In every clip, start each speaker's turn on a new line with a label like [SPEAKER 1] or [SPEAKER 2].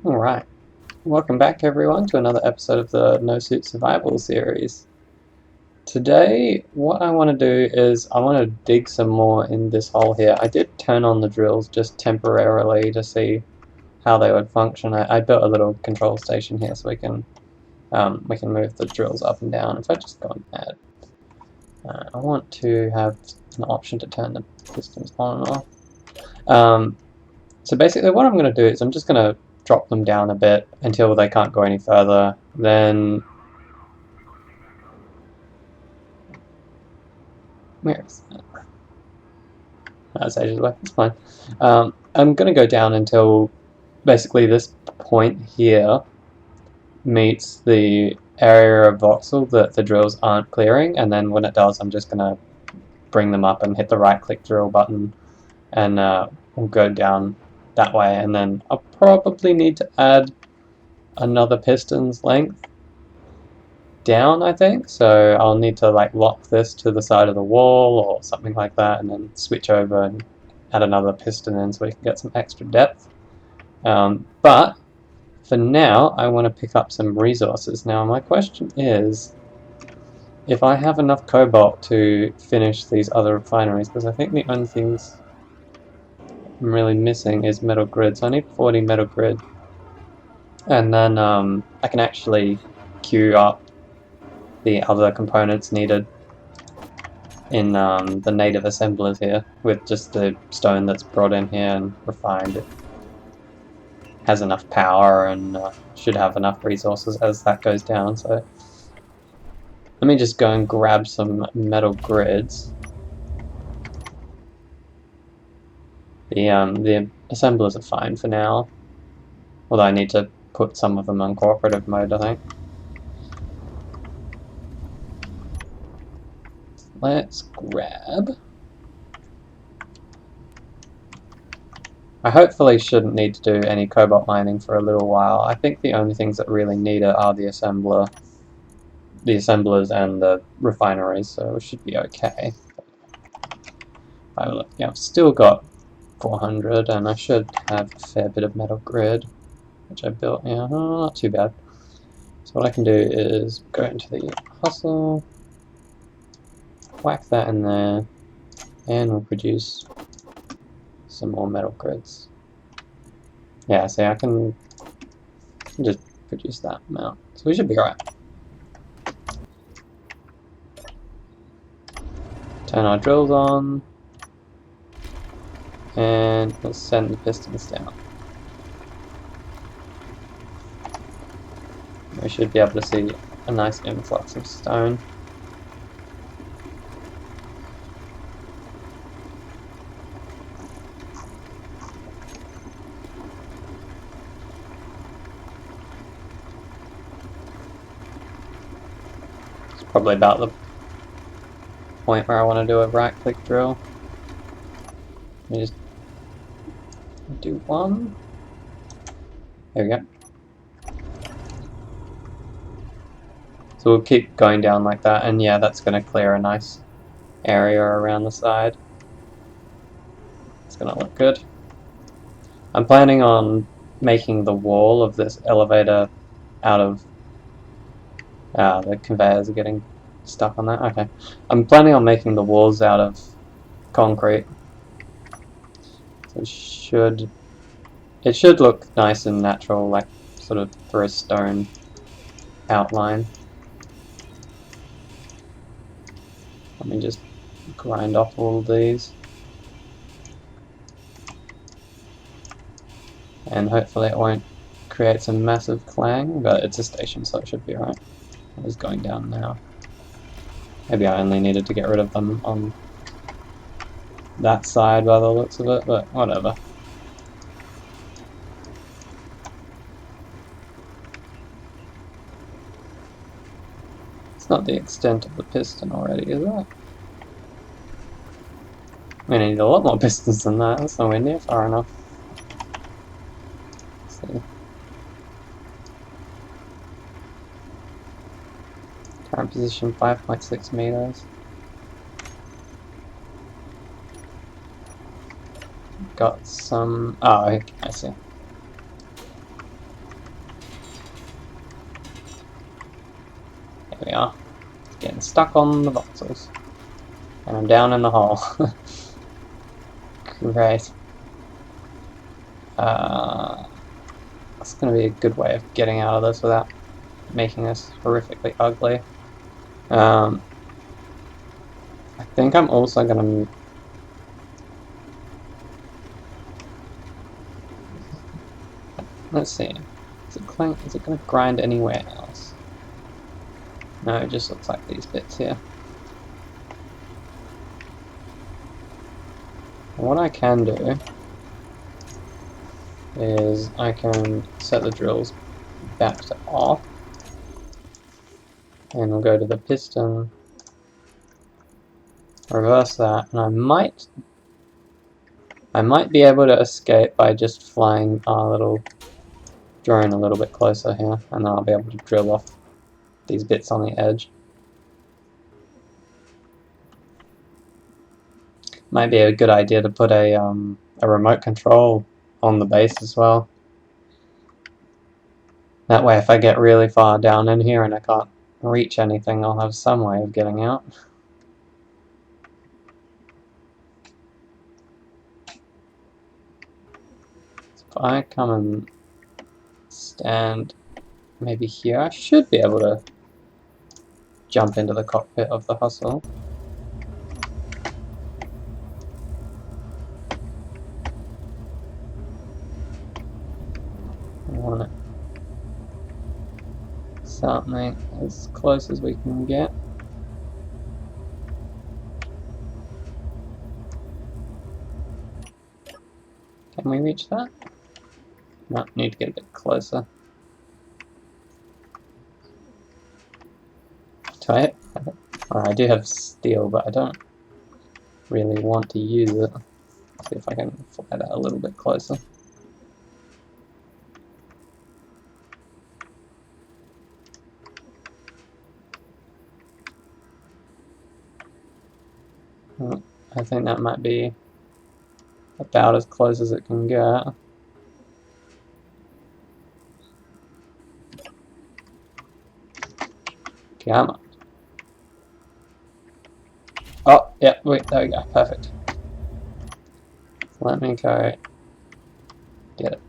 [SPEAKER 1] Alright, welcome back everyone to another episode of the No Suit Survival series. Today, what I want to do is I want to dig some more in this hole here. I did turn on the drills just temporarily to see how they would function. I built a little control station here so we can move the drills up and down. If I just go and add, I want to have an option to turn the pistons on and off. So basically what I'm going to do is I'm just going to drop them down a bit until they can't go any further. Then where is that? That's ages away. It's fine. I'm going to go down until basically this point here meets the area of voxel that the drills aren't clearing, and then when it does, I'm just going to bring them up and hit the right-click drill button, and we'll go down that way. And then I'll probably need to add another piston's length down, I think, so I'll need to like lock this to the side of the wall or something like that, and then switch over and add another piston in so we can get some extra depth. But for now I want to pick up some resources. Now my question is if I have enough cobalt to finish these other refineries, because I think the only things I'm really missing is metal grid, so I need 40 metal grid, and then I can actually queue up the other components needed in the native assemblers here with just the stone that's brought in here and refined. It has enough power and should have enough resources as that goes down. So let me just go and grab some metal grids. The assemblers are fine for now, although I need to put some of them on cooperative mode, I think. Let's grab. I hopefully shouldn't need to do any cobalt mining for a little while. I think the only things that really need it are the assemblers and the refineries, so it should be okay. Yeah, I've still got 400, and I should have a fair bit of metal grid, which I built. Yeah, not too bad. So what I can do is go into the hustle, whack that in there, and we'll produce some more metal grids. Yeah, see, I can just produce that amount, so we should be alright. Turn our drills on, and let's send the pistons down. We should be able to see a nice influx of stone. It's probably about the point where I want to do a right-click drill. Let me just do one. There we go. So we'll keep going down like that, and yeah, that's going to clear a nice area around the side. It's going to look good. I'm planning on making the wall of this elevator out of... the conveyors are getting stuck on that. Okay. I'm planning on making the walls out of concrete. So it should look nice and natural, like sort of for a stone outline. Let me just grind off all of these. And hopefully it won't create some massive clang, but it's a station, so it should be alright. It is going down now. Maybe I only needed to get rid of them on that side by the looks of it, but whatever. It's not the extent of the piston already, is it? We need a lot more pistons than that. That's nowhere near far enough. Let's see. Current position 5.6 meters. Got some. Oh, okay, I see. we are. It's getting stuck on the voxels. And I'm down in the hole. Great. That's going to be a good way of getting out of this without making this horrifically ugly. I think I'm also going to... Let's see. Is it going to grind anywhere else? No, it just looks like these bits here. What I can do is I can set the drills back to off, and we'll go to the piston, reverse that, and I might be able to escape by just flying our little drone a little bit closer here, and then I'll be able to drill off these bits on the edge. Might be a good idea to put a remote control on the base as well. That way if I get really far down in here and I can't reach anything, I'll have some way of getting out. So if I come and stand maybe here, I should be able to jump into the cockpit of the Hustle. I want it something as close as we can get. Can we reach that? No, need to get a bit closer. Do I have it? Oh, I do have steel, but I don't really want to use it. See if I can fly that a little bit closer. I think that might be about as close as it can get. Come on. Oh, yeah, wait, there we go, perfect. Let me go get it.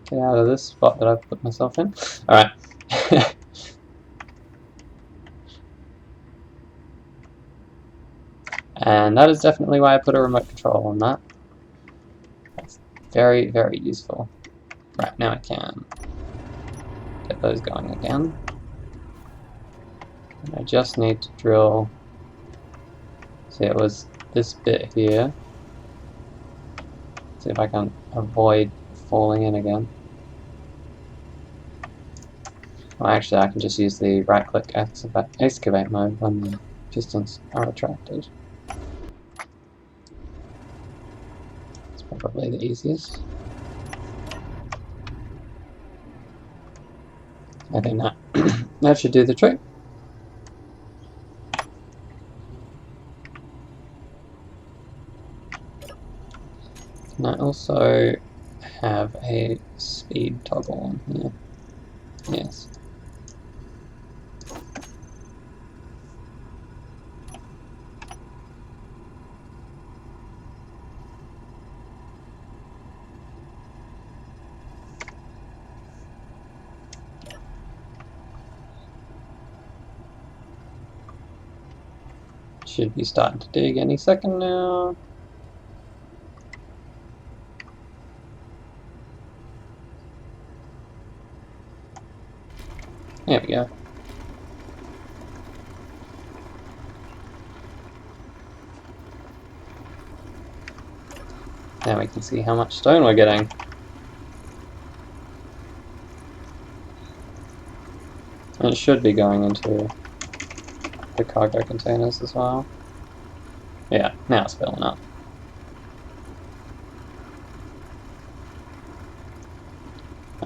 [SPEAKER 1] Get out of this spot that I've put myself in. Alright. And that is definitely why I put a remote control on that. That's very, very useful. Right, now I can get those going again. And I just need to drill. See, it was this bit here. See if I can avoid falling in again. Well, actually, I can just use the right-click excavate mode when the pistons are retracted. It's probably the easiest. I think that should do the trick. And I also have a speed toggle on here. Yes. Should be starting to dig any second now. There we go. Now we can see how much stone we're getting. And it should be going into the cargo containers as well. Yeah, now it's filling up.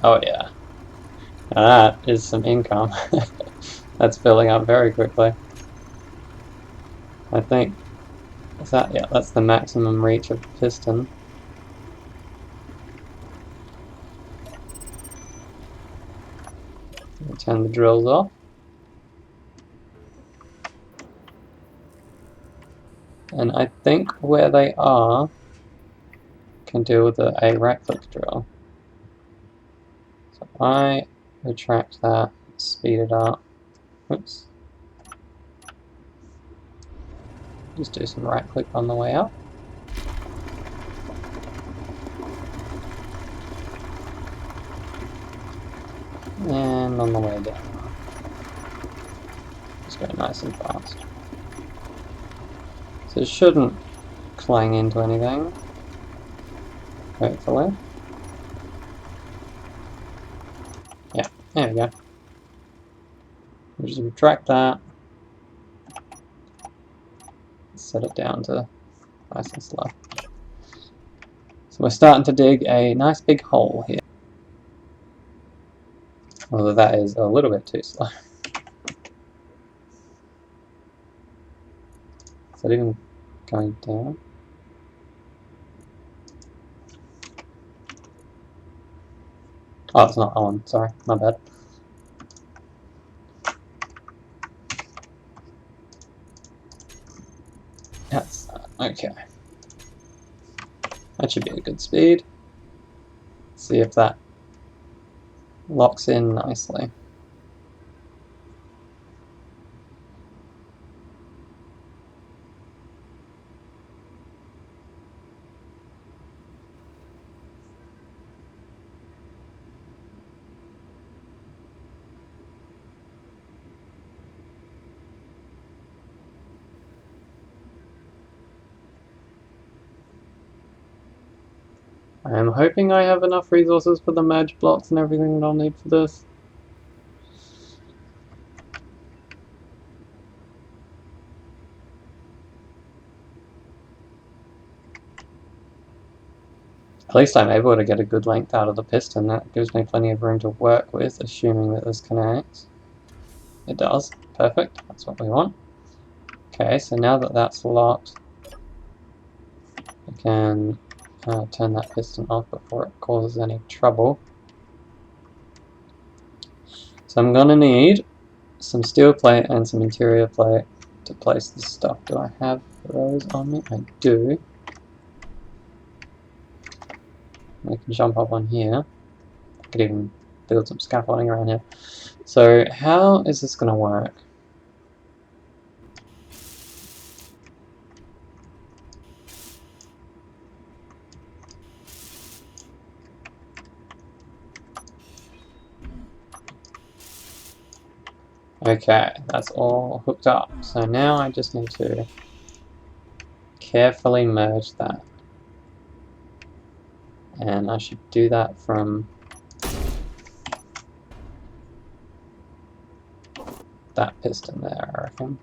[SPEAKER 1] Oh yeah. Now that is some income. That's filling up very quickly. I think, is that, yeah, that's the maximum reach of the piston. Turn the drills off. And I think where they are can do with a right-click drill. So I retract that, speed it up. Oops. Just do some right-click on the way up. And on the way down. Just go nice and fast. So it shouldn't clang into anything, hopefully. Yeah, there we go. We'll just retract that. Set it down to nice and slow. So we're starting to dig a nice big hole here. Although that is a little bit too slow. Is that even going down? Oh, it's not on. Sorry, my bad. That's okay. That should be a good speed. See if that locks in nicely. I am hoping I have enough resources for the merge blocks and everything that I'll need for this. At least I'm able to get a good length out of the piston. That gives me plenty of room to work with, assuming that this connects. It does. Perfect. That's what we want. Okay, so now that that's locked, I can turn that piston off before it causes any trouble. So I'm going to need some steel plate and some interior plate to place this stuff. Do I have those on me? I do. I can jump up on here. I could even build some scaffolding around here. So how is this going to work? Okay, that's all hooked up. So now I just need to carefully merge that. And I should do that from that piston there, I reckon.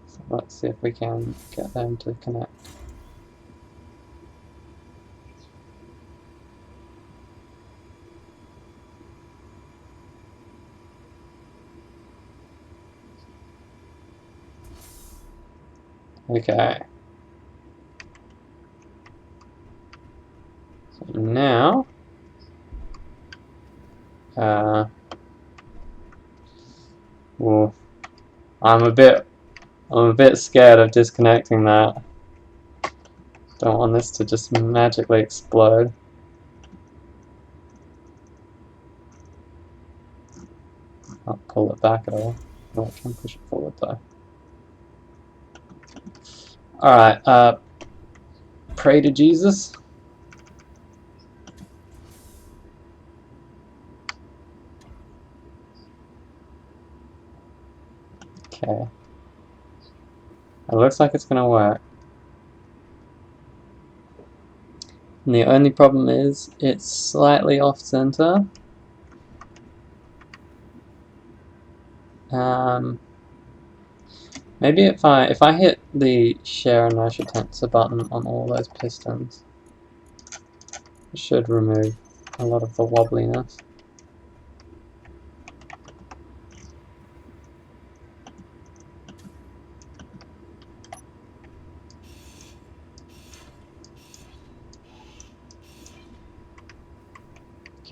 [SPEAKER 1] So let's see if we can get them to connect. Okay. So now, well, I'm a bit scared of disconnecting that. Don't want this to just magically explode. Not pull it back at all. No, I can push it forward though. Alright, pray to Jesus. Okay. It looks like it's gonna work. And the only problem is it's slightly off center. Maybe if I hit the share inertia tensor button on all those pistons, it should remove a lot of the wobbliness.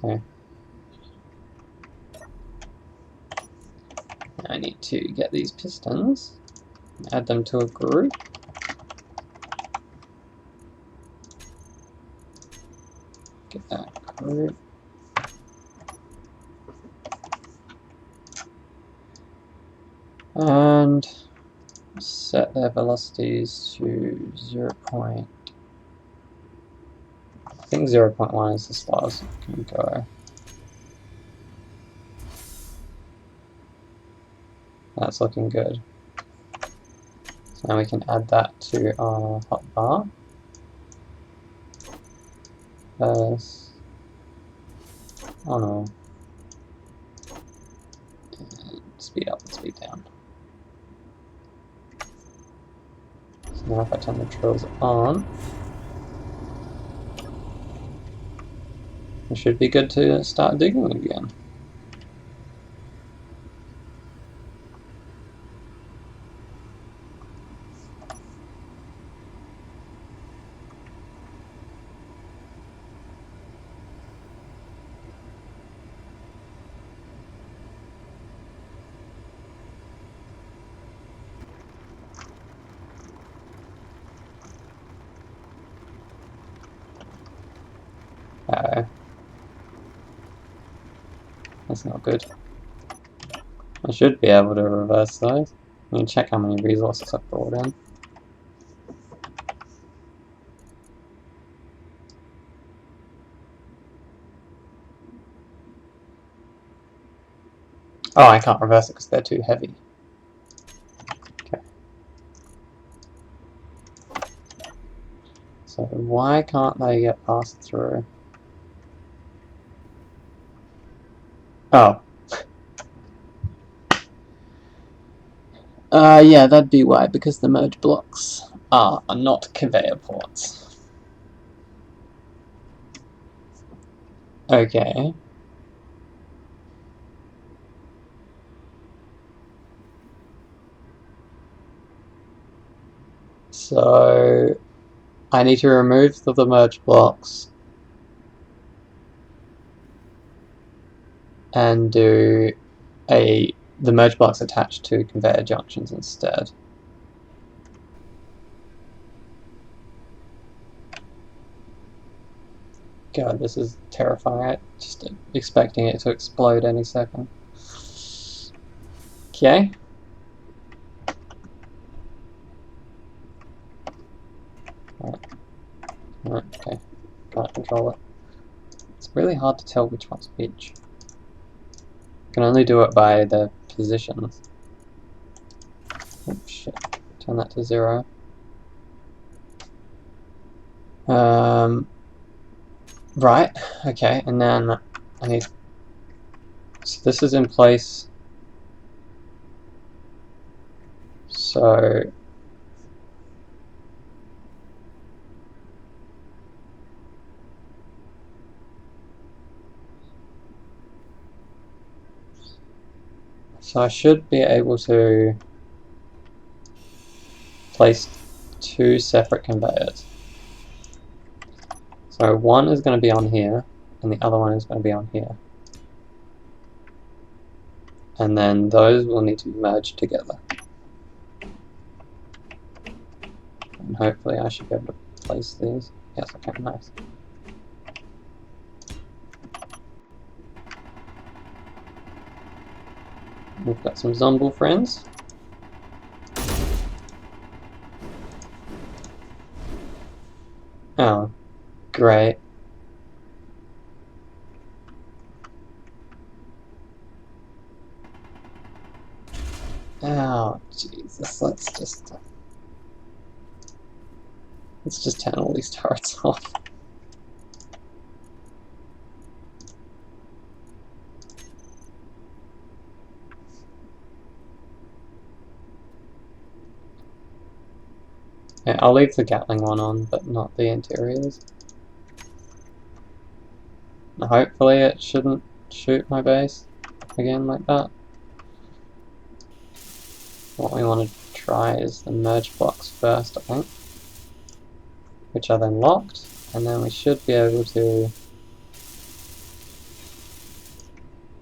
[SPEAKER 1] Okay. to get these pistons, add them to a group. Get that group. And set their velocities to 0. I think 0.1 is as far as it can go. That's looking good. So now we can add that to our hotbar. First. Oh no. And speed up and speed down. So now if I turn the drills on, it should be good to start digging again. That's not good. I should be able to reverse those. Let me check how many resources I've brought in. Oh, I can't reverse it because they're too heavy. Okay. So why can't they get passed through? Oh. Yeah, that'd be why, because the merge blocks are not conveyor ports. Okay. So I need to remove the merge blocks and do the merge blocks attached to conveyor junctions instead. God, this is terrifying. I'm just expecting it to explode any second. Okay. Alright, okay. Can't control it. It's really hard to tell which one's which. I can only do it by the positions. Oh shit. Turn that to 0. Right, okay, and then I need... So this is in place. So... So I should be able to place 2 separate conveyors. So one is going to be on here, and the other one is going to be on here. And then those will need to be merged together. And hopefully I should be able to place these. Yes, okay, nice. We've got some Zomble friends. Oh, great. Oh, Jesus, let's just turn all these turrets off. Yeah, I'll leave the Gatling one on, but not the interiors. Hopefully it shouldn't shoot my base again like that. What we want to try is the merge blocks first, I think. Which are then locked, and then we should be able to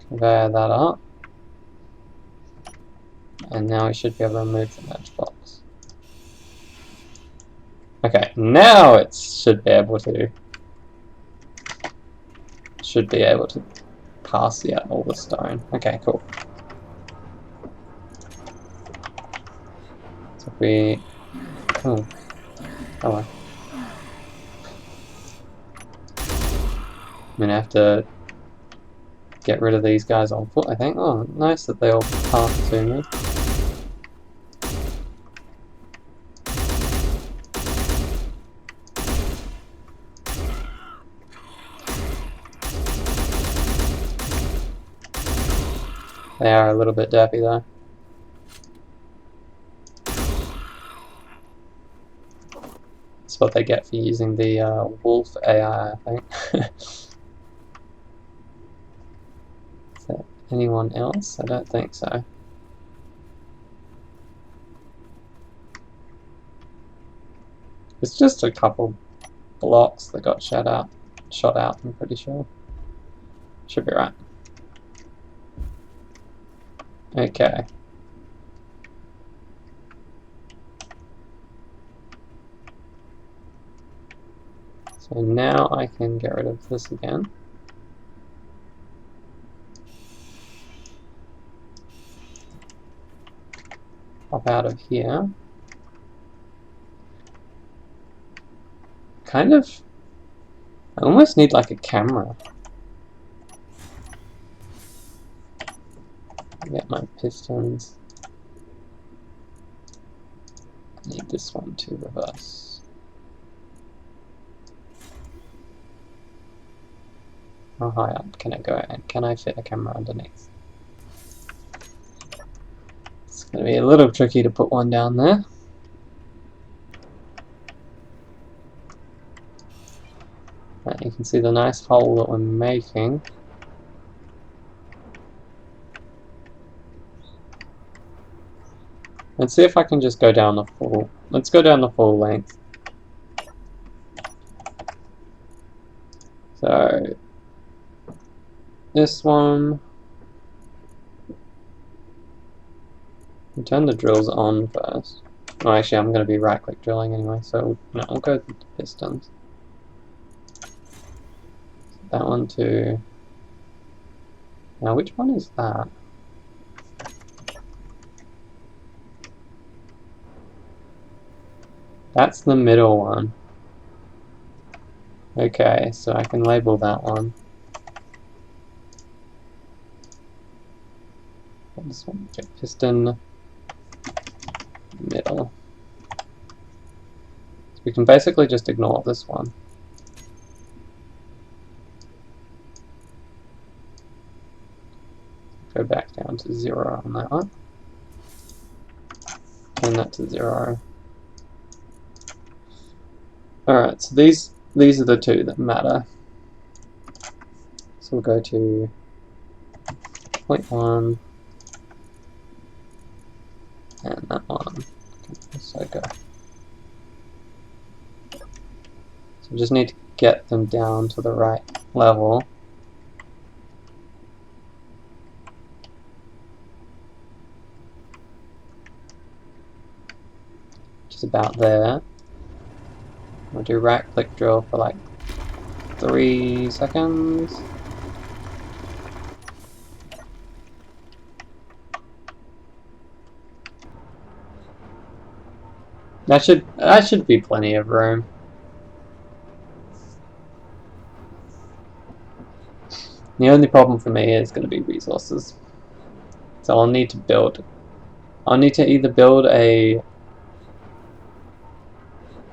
[SPEAKER 1] conveyor that up. And now we should be able to remove the merge box. Okay, now it should be able to pass all the stone. Okay, cool. So if we I'm gonna have to get rid of these guys on foot, I think. Oh, nice that they all pass to me. They are a little bit derpy though. That's what they get for using the wolf AI, I think. Is there anyone else? I don't think so. It's just a couple blocks that got shot out, I'm pretty sure. Should be right. Okay. So now I can get rid of this again. Pop out of here. Kind of, I almost need like a camera. Get my pistons. I need this one to reverse. How high up can I go and can I fit a camera underneath? It's going to be a little tricky to put one down there. Right, you can see the nice hole that we're making. Let's see if I can just go down the full. Let's go down the full length. So this one. I'll turn the drills on first. Oh, actually, I'm going to be right-click drilling anyway, so no, I'll go with the pistons. That one too. Now, which one is that? That's the middle one. Okay, so I can label that one. This one, okay, piston middle. So we can basically just ignore this one. Go back down to 0 on that one. Turn that to 0. Alright, so these are the two that matter. So we'll go to 0.1 and that one. So go. So we just need to get them down to the right level. Which is about there. We'll do right-click drill for like 3 seconds. That should be plenty of room. The only problem for me is going to be resources. So I'll need to either build a...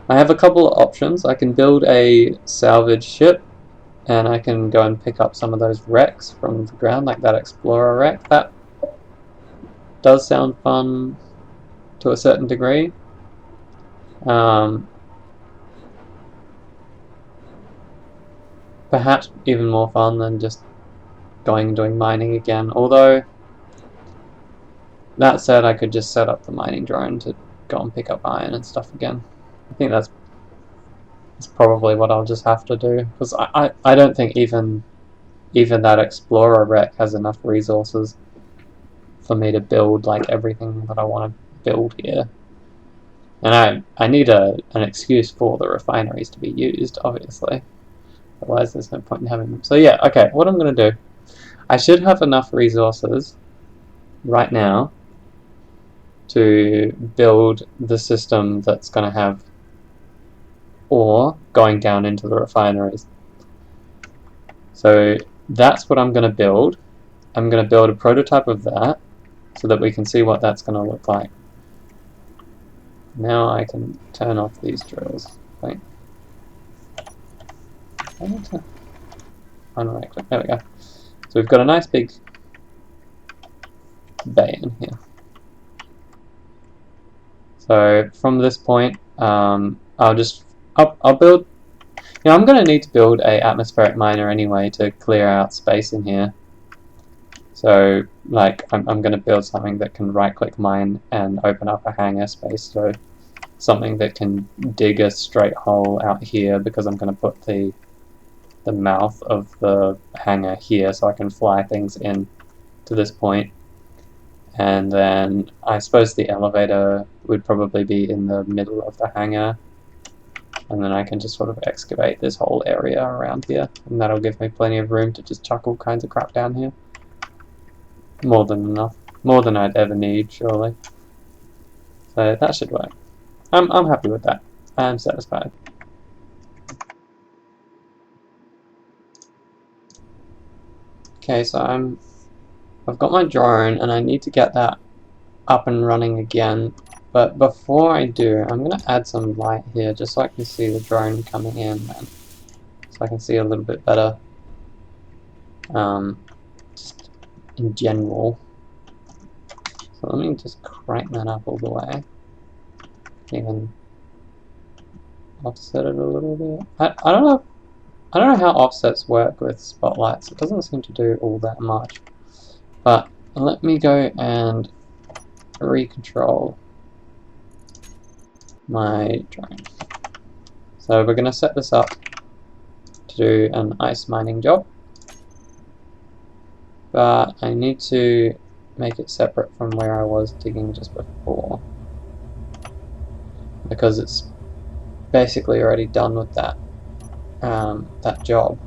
[SPEAKER 1] I have a couple of options. I can build a salvage ship, and I can go and pick up some of those wrecks from the ground, like that explorer wreck. That does sound fun to a certain degree. Perhaps even more fun than just going and doing mining again. Although, that said, I could just set up the mining drone to go and pick up iron and stuff again. I think that's probably what I'll just have to do, because I don't think even that explorer wreck has enough resources for me to build like everything that I want to build here. And I need an excuse for the refineries to be used, obviously. Otherwise there's no point in having them. So yeah, okay, what I'm going to do, I should have enough resources right now to build the system that's going to have ore going down into the refineries. So that's what I'm going to build. I'm going to build a prototype of that so that we can see what that's going to look like. Now I can turn off these drills. Wait. I need to unright click. There we go. So we've got a nice big bay in here. So from this point, I'll build. You know, I'm going to need to build a atmospheric miner anyway to clear out space in here. So, like, I'm going to build something that can right-click mine and open up a hangar space. So, something that can dig a straight hole out here, because I'm going to put the mouth of the hangar here, so I can fly things in to this point. And then I suppose the elevator would probably be in the middle of the hangar. And then I can just sort of excavate this whole area around here, and that'll give me plenty of room to just chuck all kinds of crap down here. More than enough. More than I'd ever need, surely. So that should work. I'm happy with that. I'm satisfied. Okay, so I've got my drone, and I need to get that up and running again. But before I do, I'm going to add some light here, just so I can see the drone coming in, man. So I can see a little bit better. Just in general. So let me just crank that up all the way. Even offset it a little bit. I don't know how offsets work with spotlights. It doesn't seem to do all that much. But let me go and recontrol my drone. So we're going to set this up to do an ice mining job, but I need to make it separate from where I was digging just before, because it's basically already done with that that job.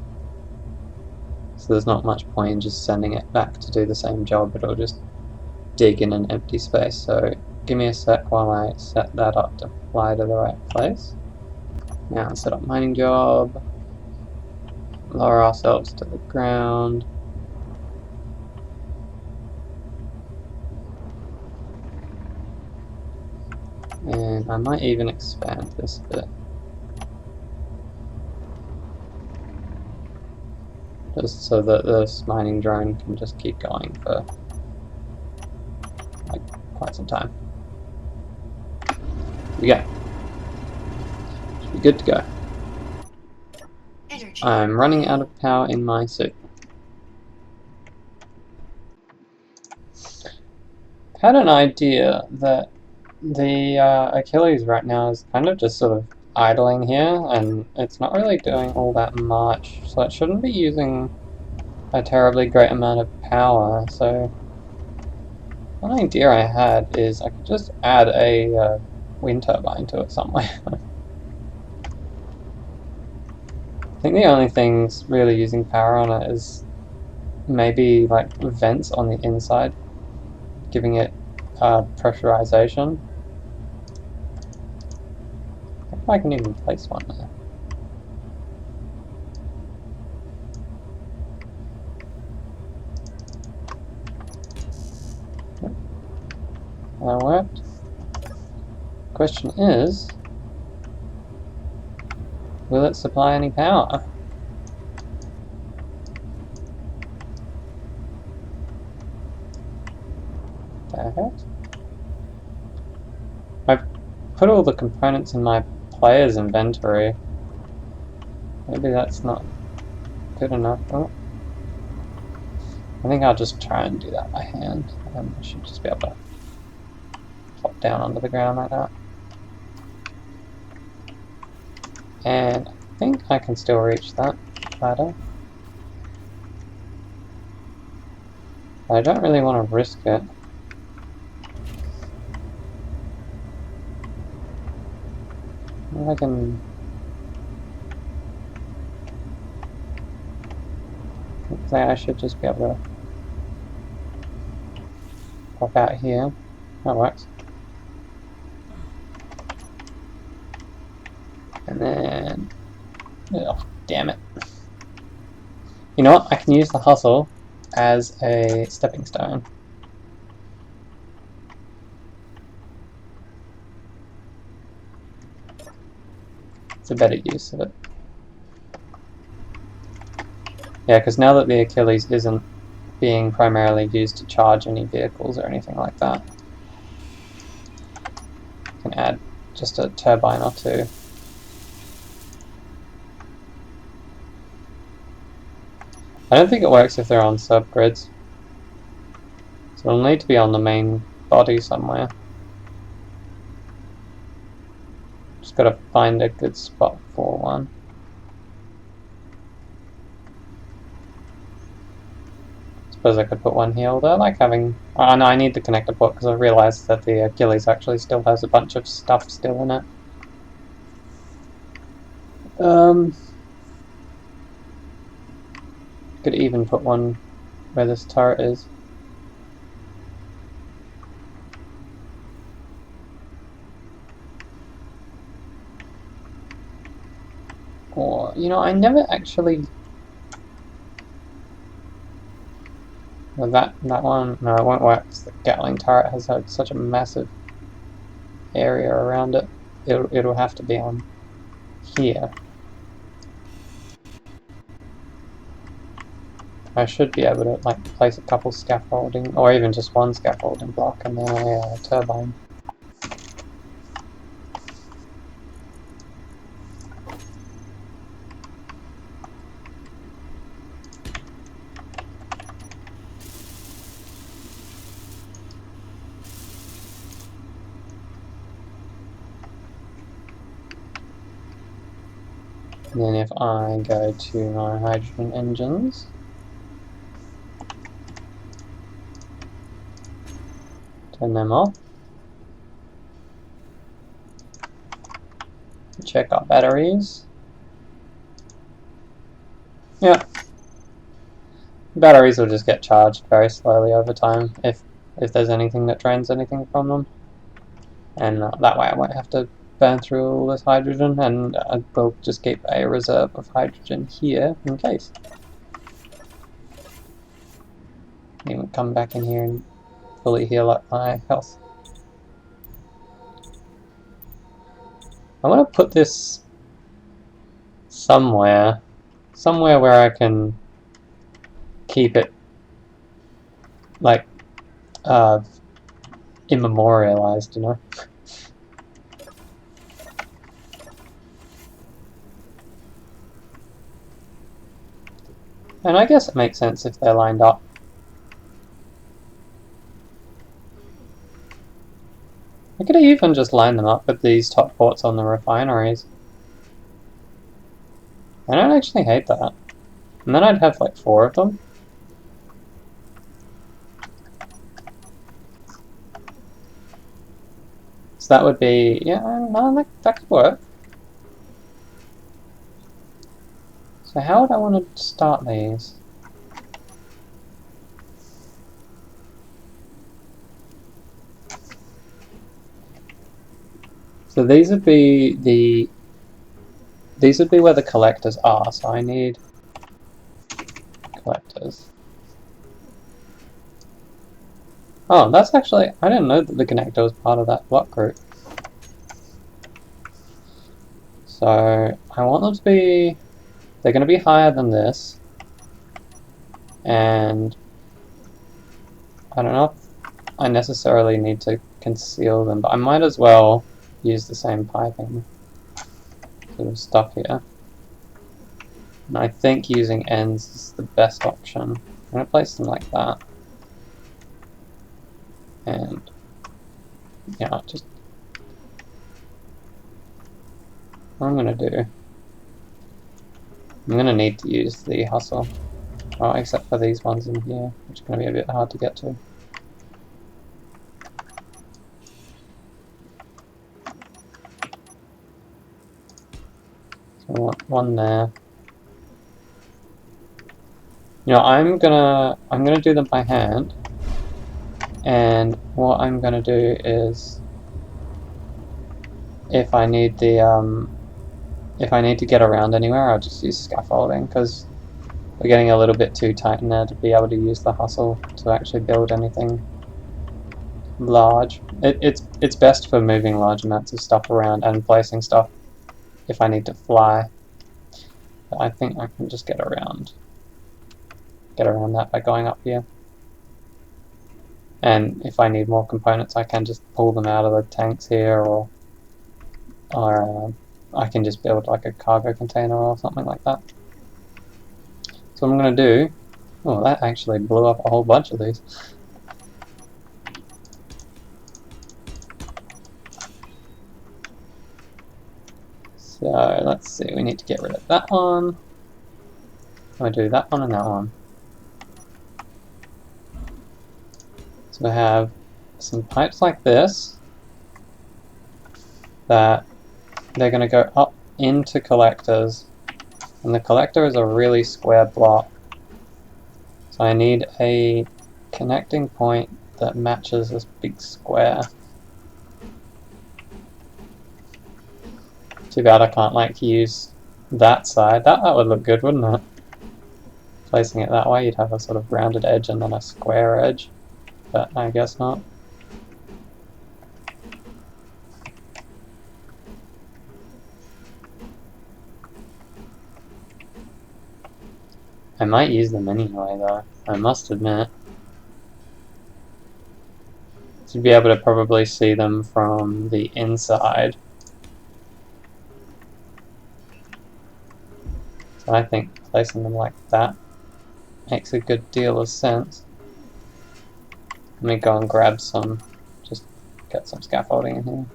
[SPEAKER 1] So there's not much point in just sending it back to do the same job. It'll just dig in an empty space. So give me a sec while I set that up to fly to the right place. Now set up mining job, lower ourselves to the ground. And I might even expand this a bit. Just so that this mining drone can just keep going for like quite some time. Here we go. Should be good to go.
[SPEAKER 2] Energy.
[SPEAKER 1] I'm running out of power in my suit. I've had an idea that the Achilles right now is kind of just sort of idling here, and it's not really doing all that much, so it shouldn't be using a terribly great amount of power. So one idea I had is I could just add a wind turbine to it somewhere. I think the only things really using power on it is maybe like vents on the inside, giving it pressurization. I think I can even place one there. That worked. Question is, will it supply any power? The heck? I've put all the components in my player's inventory. Maybe that's not good enough. Oh. I think I'll just try and do that by hand. I should just be able to plop down onto the ground like that. And I think I can still reach that ladder. I don't really want to risk it. I can... Looks like I should just be able to pop out here. That works. And then... Oh, damn it. You know what? I can use the hustle as a stepping stone. It's a better use of it. Yeah, because now that the Achilles isn't being primarily used to charge any vehicles or anything like that, I can add just a turbine or two. I don't think it works if they're on subgrids. So it'll need to be on the main body somewhere. Just gotta find a good spot for one. Suppose I could put one here, although I like having... Oh no, I need the connector port because I realised that the Achilles actually still has a bunch of stuff still in it. Could even put one where this turret is. Or, you know, I never actually... Well, that one, no, it won't work because the Gatling turret has had such a massive area around it. It'll have to be on here. I should be able to like place a couple scaffolding, or even just one scaffolding block, and then a turbine. And then if I go to my hydrogen engines, turn them off, check our batteries. Yeah, batteries will just get charged very slowly over time if there's anything that drains anything from them, and that way I won't have to burn through all this hydrogen, and I will just keep a reserve of hydrogen here in case. Even come back in here and fully heal up my health. I want to put this somewhere where I can keep it like immemorialized, you know. And I guess it makes sense if they're lined up. I could even just line them up with these top ports on the refineries. I don't actually hate that. And then I'd have like 4 of them. So that would be, yeah, no, that could work. So how would I want to start these? So these would be where the collectors are, so I need collectors. Oh, that's actually, I didn't know that the connector was part of that block group. So I want them to be, they're going to be higher than this, and I don't know if I necessarily need to conceal them, but I might as well use the same piping sort of stuff here. And I think using ends is the best option. I'm going to place them like that. And yeah, just what I'm going to do, I'm going to need to use the hustle. Oh, except for these ones in here, which are going to be a bit hard to get to. So I want one there. You know, I'm gonna do them by hand, and what I'm gonna do is, if I need to get around anywhere, I'll just use scaffolding, because we're getting a little bit too tight in there to be able to use the hustle to actually build anything large. It's best for moving large amounts of stuff around and placing stuff if I need to fly. But I think I can just get around that by going up here. And if I need more components, I can just pull them out of the tanks here, or I can just build like a cargo container or something like that. So what I'm going to do... Oh, that actually blew up a whole bunch of these. So let's see, we need to get rid of that one. I'll do that one and that one. So we have some pipes like this that they're going to go up into collectors, and the collector is a really square block. So I need a connecting point that matches this big square. Too bad I can't like use that side. That would look good, wouldn't it? Placing it that way, you'd have a sort of rounded edge and then a square edge, but I guess not. I might use them anyway though, I must admit. To be able to probably see them from the inside. So I think placing them like that makes a good deal of sense. Let me go and grab some, just get some scaffolding in here.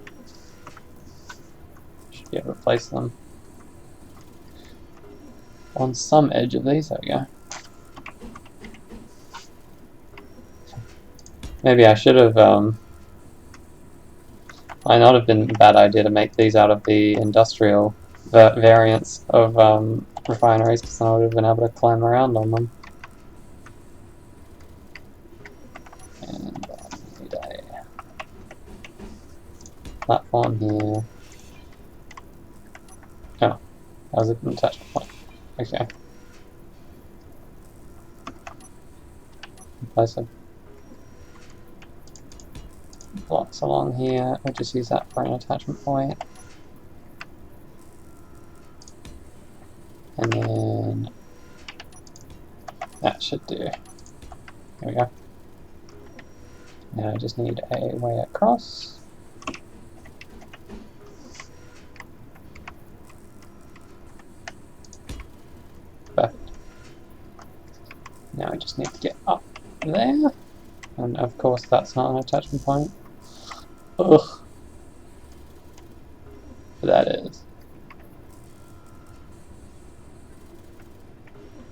[SPEAKER 1] Should be able to place them on some edge of these. There we go. Maybe I should have, might not have been a bad idea to make these out of the industrial variants of refineries, because then I would have been able to climb around on them. And I need a platform here. Oh, that was an attachment point. Okay. Place a blocks along here. We'll just use that for an attachment point. And then that should do. There we go. Now I just need a way across. Perfect. Now I just need to get up there. And of course that's not an attachment point. Ugh. But that is.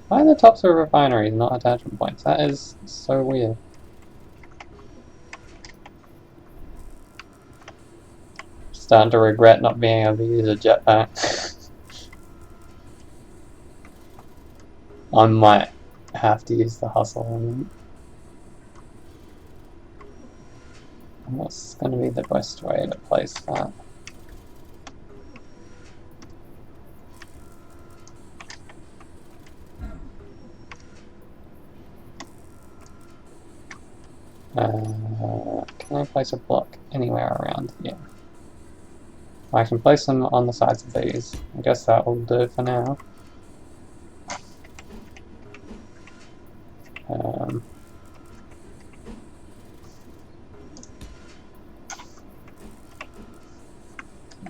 [SPEAKER 1] Why are the tops of refineries not attachment points? That is so weird. Starting to regret not being able to use a jetpack. I might have to use the hustle. What's going to be the best way to place that? Can I place a block anywhere around here? I can place them on the sides of these. I guess that will do for now.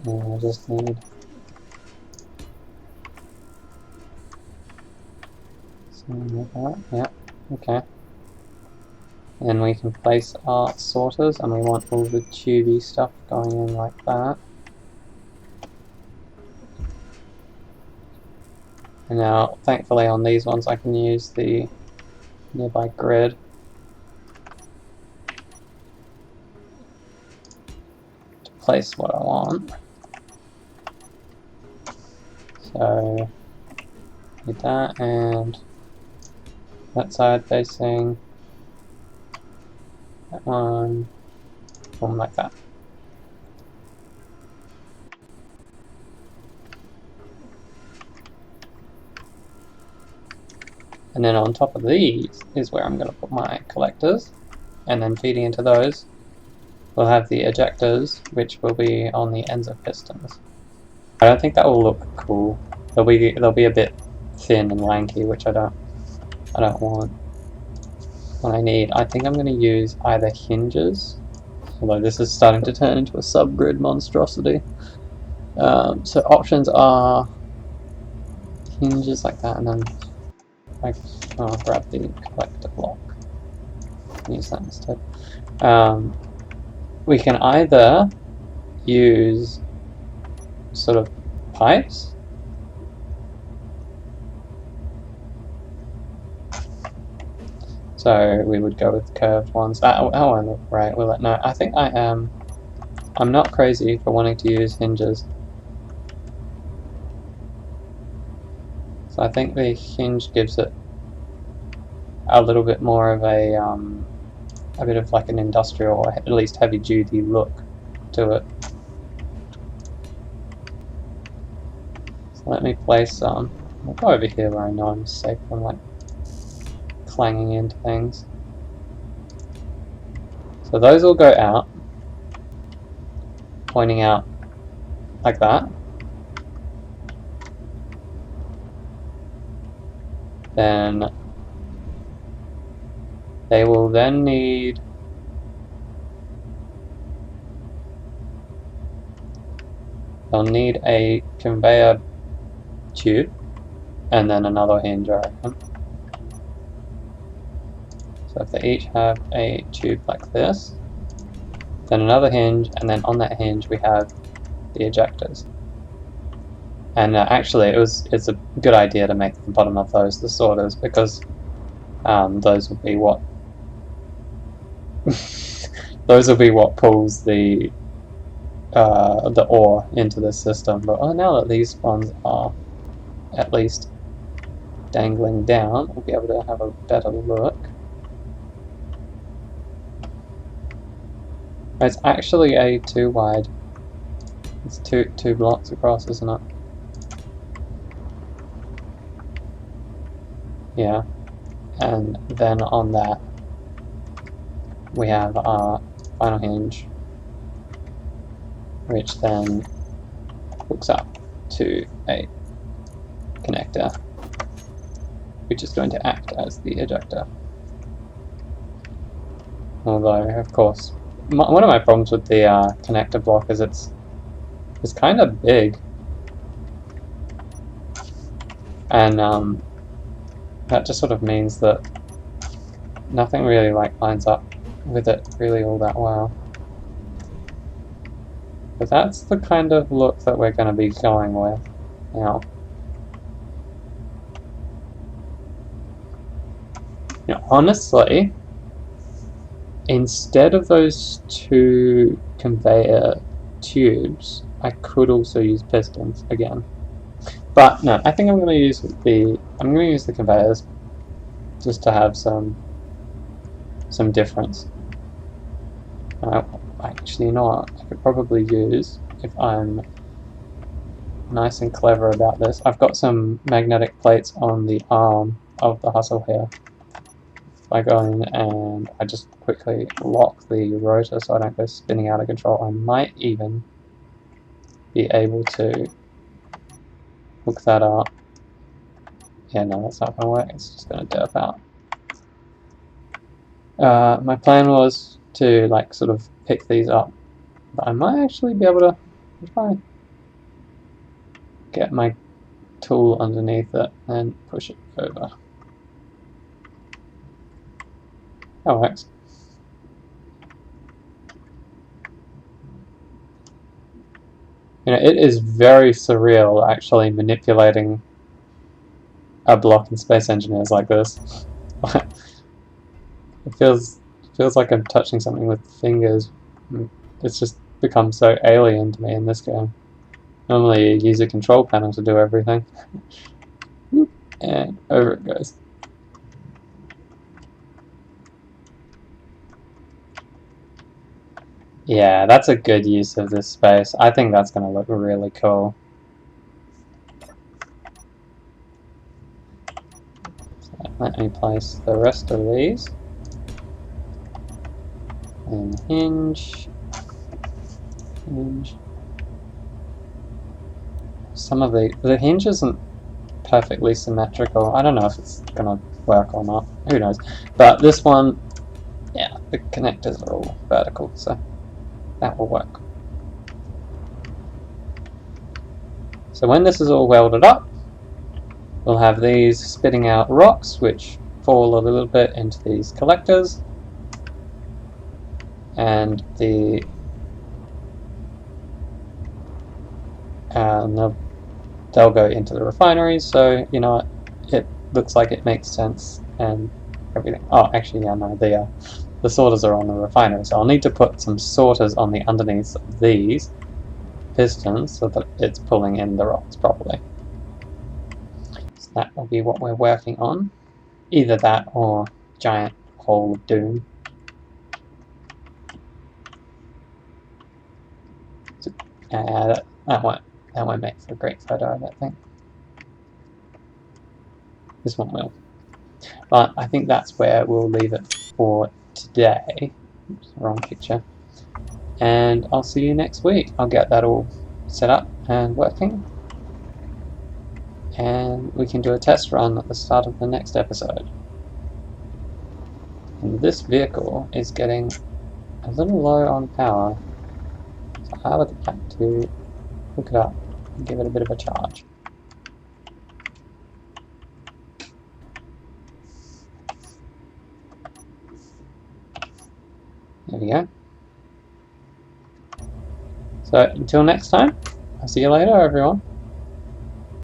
[SPEAKER 1] I just need something like that. Yep, okay. Then we can place our sorters, and we want all the tubey stuff going in like that. And now, thankfully on these ones I can use the nearby grid to place what I want. So need that, and that side facing that one, boom, like that. And then on top of these is where I'm going to put my collectors, and then feeding into those we'll have the ejectors, which will be on the ends of pistons. I don't think that will look cool. They'll be a bit thin and lanky, which I don't want. What I need, I think I'm going to use either hinges, although this is starting to turn into a subgrid monstrosity. So options are hinges like that, and then I'll grab the collector block. Use that instead. We can either use sort of pipes. So we would go with curved ones. Right, will it? No, I think I am. I'm not crazy for wanting to use hinges. So I think the hinge gives it a little bit more of a bit of like an industrial, or at least heavy-duty look to it. So let me place some. I'll go over here where I know I'm safe from like clanging into things. So those will go out, pointing out like that. Then they will then need a conveyor tube and then another hinge, I reckon. So if they each have a tube like this, then another hinge, and then on that hinge we have the ejectors. And actually it's a good idea to make the bottom of those the sorters, because those will be what pulls the ore into the system. But now that these ones are at least dangling down, we'll be able to have a better look. It's actually a 2 wide. It's two blocks across, isn't it? Yeah. And then on that we have our final hinge, which then hooks up to a connector, which is going to act as the ejector. Although, of course, one of my problems with the connector block is it's kind of big, and that just sort of means that nothing really lines up with it really all that well. But that's the kind of look that we're going to be going with now. Honestly, instead of those 2 conveyor tubes, I could also use pistons again. But no, I think I'm going to use the conveyors just to have some difference. Actually, you know what? I could probably use, if I'm nice and clever about this, I've got some magnetic plates on the arm of the hustle here. If I go in and I just quickly lock the rotor so I don't go spinning out of control, I might even be able to hook that up. Yeah, no, that's not going to work. It's just going to derp out. My plan was to sort of pick these up, but I might actually be able to, if I get my tool underneath it and push it over. That works. It is very surreal actually manipulating a block in Space Engineers like this. It feels like I'm touching something with fingers. It's just become so alien to me in this game. Normally you use a control panel to do everything. And over it goes. Yeah, that's a good use of this space. I think that's going to look really cool. So let me place the rest of these. And hinge. Hinge. Some of the hinge isn't perfectly symmetrical. I don't know if it's going to work or not. Who knows? But this one, yeah, the connectors are all vertical, so that will work. So when this is all welded up, we'll have these spitting out rocks, which fall a little bit into these collectors, and they'll go into the refineries. So you know, it looks like it makes sense and everything. Oh, actually, yeah, no, the sorters are on the refinery, so I'll need to put some sorters on the underneath of these pistons so that it's pulling in the rocks properly. So that will be what we're working on. Either that or giant hole of doom. That won't make for a great photo, I don't think. This one will. But I think that's where we'll leave it for today. Oops, wrong picture. And I'll see you next week. I'll get that all set up and working. And we can do a test run at the start of the next episode. And this vehicle is getting a little low on power. So I would like to hook it up and give it a bit of a charge. There we go. So until next time, I'll see you later, everyone.